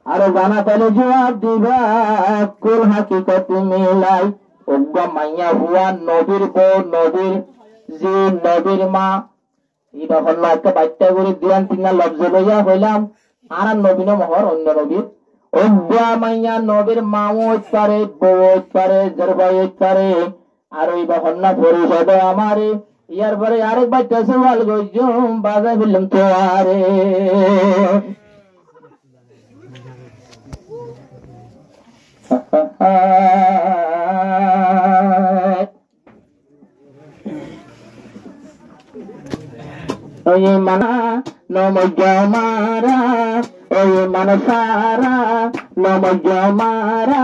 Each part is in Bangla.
আরো জানা তাহলে জবাব দিবা কুল হাকিকত মিলাই ওগা মাইয়া হুয়া নবীর বউ নবীর যে নবীর মা এটা হল একটা বাচ্চা করে দিলাম তিনা লব্জ লইয়া হইলাম আর নবীন মহর অন্য নবীর ওগা মাইয়া নবীর মাও হইতে পারে বউ হইতে পারে জরবাই হইতে পারে আর ওই বা হন্না পরিষদ আমারে ইয়ার পরে আরেক বাচ্চা সওয়াল গজুম বাজা বললাম তো আরে ওই মানা নমজ মারা ওই মানসারা নমজ মারা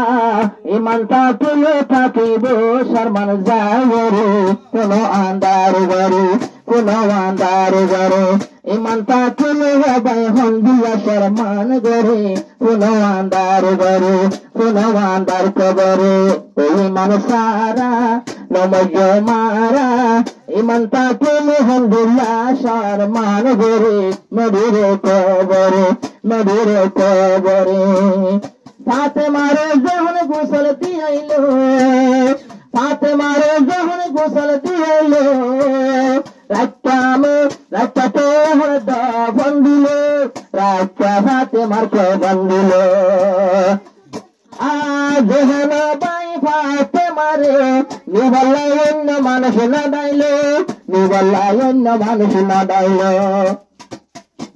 ইমানটা তুলে থাকিব শর্মান যায় রে কোন আন্দার গরু কোন আন্দার গরু ইমানটা তুলে বাই হন্দিয়া শর্মান গরে কোন আন্দার গরু কোন আন্দার কবরে ওই মানসারা নমজ মারা ইমানটা তুলে হন্দিয়া শর্মান গরে মধুরে কবরে মধুরে কবরে ফাতেমারে যখন গোসল দিয়াইলো ফাতেমারে যখন গোসল দিয়াইলো রাস্তা তো দফন দিল রাস্তা ফাতেমার কবন দিল আজ হেন বাই ফাতেমারে নিবল্লাই অন্য মানুষ না ডাইলো নিবল্লাই অন্য মানুষ না ডাইলো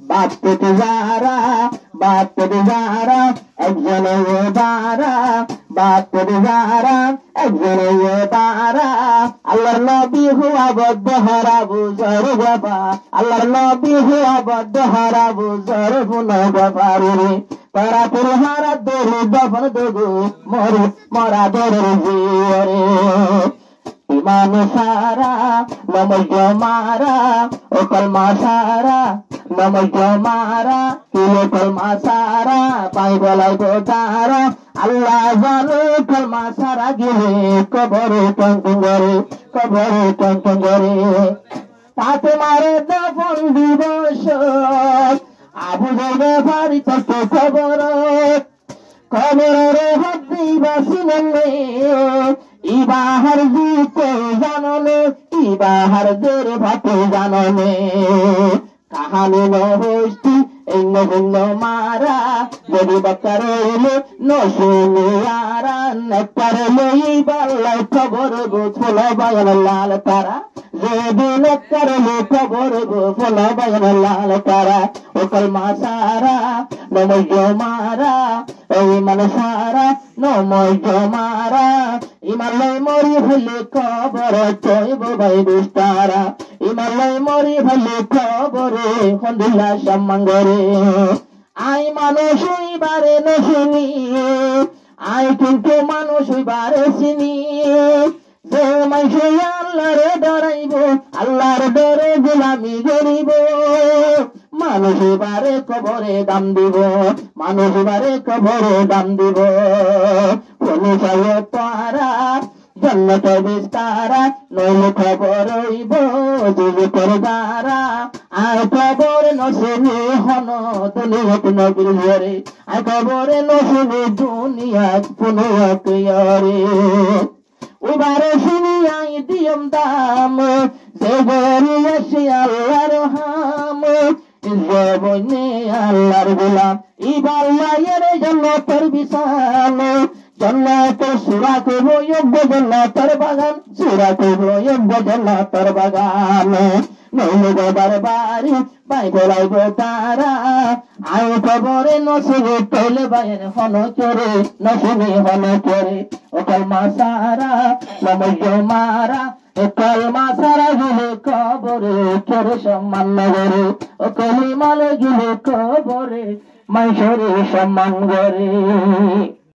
বাপ যারা একজন বারা বাপ যারা একজন বারা আল্লাহর নবী হুয়া বদ্ধ হারা বুঝর বাবা আল্লাহর নবী হুয়া বদ্ধ হারা বুঝর ফুন বাবারে তারা তোর হারা দোর দফন দগু মরা দরের জিওরে ইমান সারা নমজ মারা ও কলমা সারা নমজ মারা কিলো কলমা সারা পাই বলাই গোটারা আল্লাহ জানে কলমা সারা গেলে কবরে টঙ্করে তাতে মারে দফন দিবস আবু জায়গা ভারি কষ্ট কবরে হাত দিবা সিনে ইবাহার দিতে জাননে ইবাহার দের ভাতে জাননে কাহানি নহস্তি এই নগুন্য মারা যদি বাচ্চা রইলে নশুনে আরা নেতারে লই বাল্লাই খবর গো ফল বায়ন লাল তারা যদি নেতারে লো খবর গো ফল বায়ন লাল তারা ও কলমা সারা নমজ মারা ওই মান সারা নমজ মারা ইমালাই মরি হলে খবর চইব ভাই বিস্তারা ইমালাই মরি হলে খবরে হন্দিলা সম্মঙ্গরে আই মানুষ হইবারে নশুনি আই কিন্তু মানুষ হইবারে চিনি যে মানুষ আল্লাহরে ডরাইব আল্লাহর ডরে গোলামি করিব মানুষ বারে কবরে দাম দিব মানুষ বারে কবরে দাম দিব অনুসায় তারা জন্নত বিস্তারা নইলে খবর হইব যুবকের দ্বারা আর খবর নশুনি হন দুনিয়াত নবীর ঘরে আর খবর নশুনি দুনিয়াত পুনরে উবারে শুনি আই দিয়ম দাম যে গরি আসি আল্লাহর হাম জবনে আল্লাহর গোলাম ইবাল্লাহের জন্নতের বিশাল জন্নতের সুরা কইব যোগ্য জন্নতের বাগান সুরা কইব যোগ্য জন্নতের বাগান নইলে গোবার বাড়ি পাই বলাইব তারা আই খবরে নশুনি তৈলে বাইর হন চরে নশুনি হন চরে ও কলমা সারা নমজ মারা ও কলমা সারা গেলে খবরে চরে সম্মান নগরে ও কলিমালে গেলে খবরে মাইশরে সম্মান গরে